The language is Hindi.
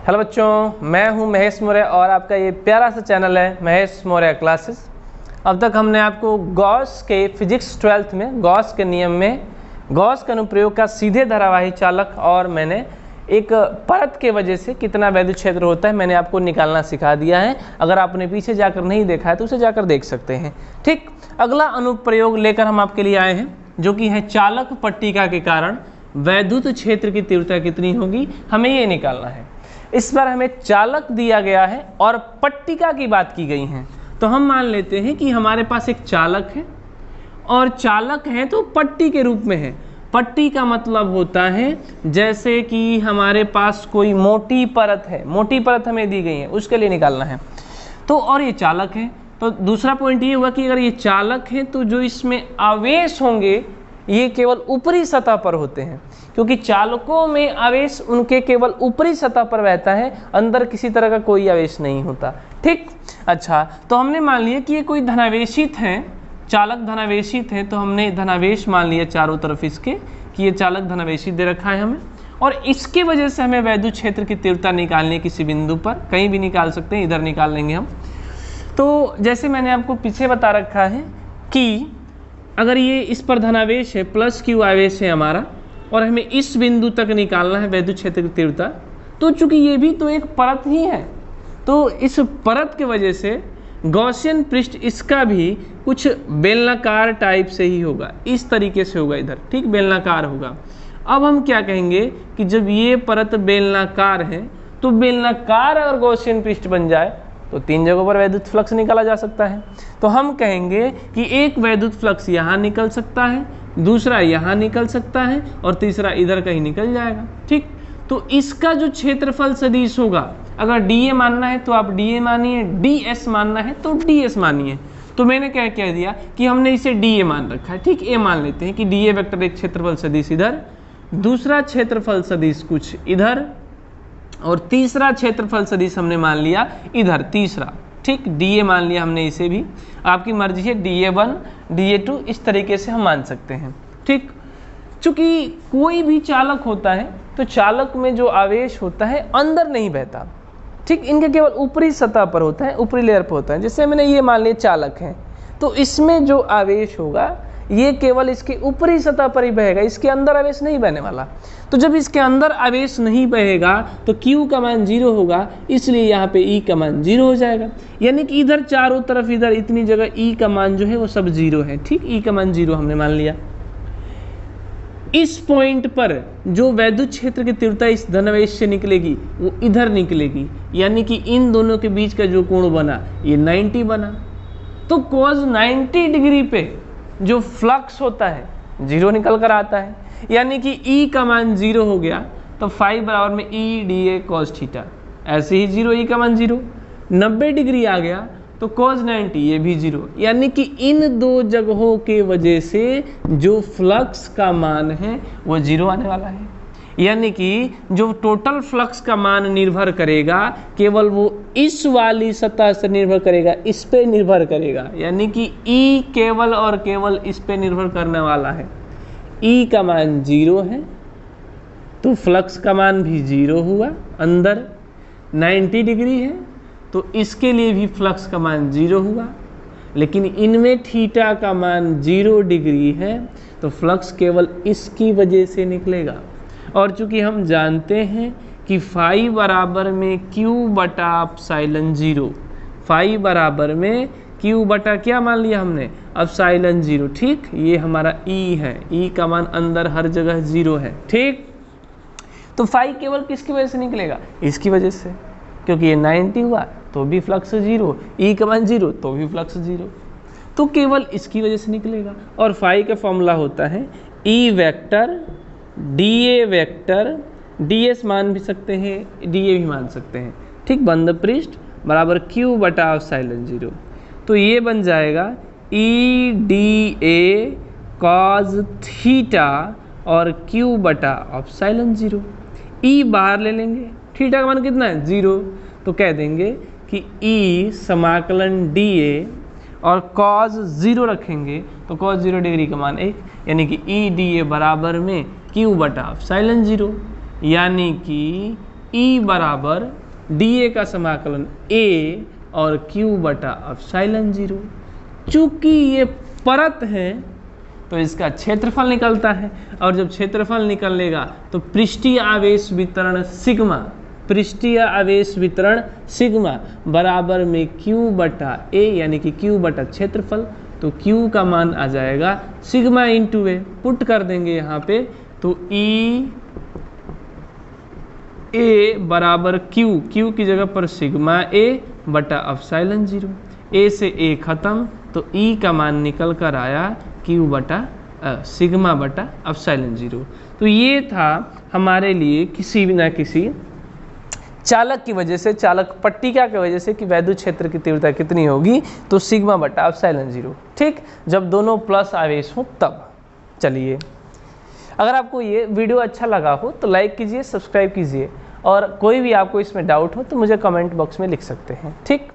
हेलो बच्चों, मैं हूं महेश मौर्य और आपका ये प्यारा सा चैनल है महेश मौर्य क्लासेस। अब तक हमने आपको गॉस के फिजिक्स 12th में गॉस के नियम में गॉस के अनुप्रयोग का सीधे धारावाही चालक और मैंने एक परत के वजह से कितना वैद्युत क्षेत्र होता है मैंने आपको निकालना सिखा दिया है। अगर आपने पीछे जाकर नहीं देखा है तो उसे जाकर देख सकते हैं। ठीक, अगला अनुप्रयोग लेकर हम आपके लिए आए हैं जो कि है चालक पट्टिका के कारण वैद्युत क्षेत्र की तीव्रता कितनी होगी, हमें ये निकालना है। इस बार हमें चालक दिया गया है और पट्टिका की बात की गई है। तो हम मान लेते हैं कि हमारे पास एक चालक है और चालक है तो पट्टी के रूप में है। पट्टी का मतलब होता है जैसे कि हमारे पास कोई मोटी परत है, मोटी परत हमें दी गई है, उसके लिए निकालना है। तो और ये चालक है, तो दूसरा पॉइंट ये हुआ कि अगर ये चालक है तो जो इसमें आवेश होंगे ये केवल ऊपरी सतह पर होते हैं, क्योंकि चालकों में आवेश उनके केवल ऊपरी सतह पर बहता है, अंदर किसी तरह का कोई आवेश नहीं होता। ठीक, अच्छा, तो हमने मान लिया कि ये कोई धनावेशित है, चालक धनावेशित है, तो हमने धनावेश मान लिया चारों तरफ इसके कि ये चालक धनावेशित दे रखा है हमें, और इसके वजह से हमें वैद्युत क्षेत्र की तीव्रता निकालनी है किसी बिंदु पर, कहीं भी निकाल सकते हैं, इधर निकाल लेंगे हम। तो जैसे मैंने आपको पीछे बता रखा है कि अगर ये इस पर धनावेश है, प्लस क्यू आवेश है हमारा, और हमें इस बिंदु तक निकालना है वैद्युत क्षेत्र की तीव्रता, तो चूंकि ये भी तो एक परत ही है, तो इस परत के वजह से गॉसियन पृष्ठ इसका भी कुछ बेलनाकार टाइप से ही होगा, इस तरीके से होगा इधर। ठीक, बेलनाकार होगा। अब हम क्या कहेंगे कि जब ये परत बेलनाकार है तो बेलनाकार और गॉसियन पृष्ठ बन जाए तो तीन जगहों पर वैद्युत फ्लक्स निकाला जा सकता है। तो हम कहेंगे कि एक वैद्युत फ्लक्स यहाँ निकल सकता है, दूसरा यहाँ निकल सकता है और तीसरा इधर कहीं निकल जाएगा। ठीक, तो इसका जो क्षेत्रफल सदिश होगा, अगर डीए मानना है तो आप डीए मानिए, डीएस मानना है तो डीएस मानिए। तो मैंने क्या कह दिया कि हमने इसे डीए मान रखा है। ठीक, ए मान लेते हैं कि डीए वेक्टर एक क्षेत्रफल सदिश इधर, दूसरा क्षेत्रफल सदिश कुछ इधर, और तीसरा क्षेत्रफल सदिश हमने मान लिया इधर, तीसरा। ठीक, डीए मान लिया हमने इसे भी, आपकी मर्जी है डीए1 डीए2 इस तरीके से हम मान सकते हैं। ठीक, चूंकि कोई भी चालक होता है तो चालक में जो आवेश होता है अंदर नहीं बहता। ठीक, इनके केवल ऊपरी सतह पर होता है, ऊपरी लेयर पर होता है। जैसे मैंने ये मान लिया चालक है तो इसमें जो आवेश होगा ये केवल इसके ऊपरी सतह पर ही बहेगा, इसके अंदर आवेश नहीं बहने वाला। तो जब इसके अंदर आवेश नहीं बहेगा तो Q का मान 0 होगा, इसलिए यहाँ पे E का मान 0 हो जाएगा। यानी कि इधर चारों तरफ इधर इतनी जगह E का मान जो है वो सब 0 है। ठीक, E का मान 0 हमने मान लिया। इस पॉइंट पर जो वैद्युत क्षेत्र की तीव्रता इस धनावेश से निकलेगी वो इधर निकलेगी, यानी कि इन दोनों के बीच का जो कोण बना ये 90 बना। तो cos 90 डिग्री पे जो फ्लक्स होता है 0 निकल कर आता है, यानी कि E का मान 0 हो गया। तो फाई बराबर में E डी cos थीटा, ऐसे ही 0, E का मान 0। 90 डिग्री आ गया तो cos 90 ये भी 0, यानी कि इन दो जगहों के वजह से जो फ्लक्स का मान है वो 0 आने वाला है। यानी कि जो टोटल फ्लक्स का मान निर्भर करेगा केवल वो इस वाली सतह से निर्भर करेगा, इस पे निर्भर करेगा, यानी कि E केवल और केवल इस पे निर्भर करने वाला है। E का मान 0 है तो फ्लक्स का मान भी 0 हुआ, अंदर 90 डिग्री है तो इसके लिए भी फ्लक्स का मान 0 हुआ, लेकिन इनमें थीटा का मान 0 डिग्री है तो फ्लक्स केवल इसकी वजह से निकलेगा। और चूंकि हम जानते हैं कि फाई बराबर में Q बटा एप्सिलॉन 0, फाई बराबर में Q बटा क्या मान लिया हमने, एप्सिलॉन 0। ठीक, ये हमारा E है, E का मान अंदर हर जगह 0 है। ठीक, तो फाई केवल किसकी वजह से निकलेगा, इसकी वजह से, क्योंकि ये 90 हुआ तो भी फ्लक्स 0, E का मान 0 तो भी फ्लक्स 0, तो केवल इसकी वजह से निकलेगा। और फाई का फॉर्मूला होता है E vector DA vector, DS मान भी सकते हैं, डीए भी मान सकते हैं। ठीक, बंद पृष्ठ बराबर Q बटा एप्सिलॉन 0, तो ये बन जाएगा E D A cos theta और Q बटा एप्सिलॉन 0। E बाहर ले लेंगे, थीटा का मान कितना है 0, तो कह देंगे कि E समाकलन dA और cos 0 रखेंगे तो cos 0 डिग्री का मान 1, यानी कि E dA बराबर में Q बटा एप्सिलॉन 0, यानी कि ई बराबर डी ए का समाकलन ए और क्यू बटा एप्सिलॉन 0। चूंकि ये परत है तो इसका क्षेत्रफल निकलता है, और जब क्षेत्रफल निकलेगा तो पृष्ठीय आवेश वितरण सिग्मा, पृष्ठीय आवेश वितरण सिग्मा बराबर में क्यू बटा ए, यानी कि क्यू बटा क्षेत्रफल। तो क्यू का मान आ जाएगा सिग्मा इंटू ए, पुट कर देंगे यहाँ पे, तो ई ए बराबर क्यू, क्यू की जगह पर सिग्मा ए बटा एप्सिलॉन 0। ए से ए खत्म, तो ई का मान निकल कर आया क्यू बटा सिग्मा बटा एप्सिलॉन 0। तो ये था हमारे लिए किसी न किसी चालक की वजह से, चालक पट्टिका की वजह से कि वैद्युत क्षेत्र की तीव्रता कितनी होगी, तो सिग्मा बटा एप्सिलॉन 0। ठीक, जब दोनों प्लस आवेश हो तब। चलिए, अगर आपको ये वीडियो अच्छा लगा हो तो लाइक कीजिए, सब्सक्राइब कीजिए, और कोई भी आपको इसमें डाउट हो तो मुझे कमेंट बॉक्स में लिख सकते हैं। ठीक।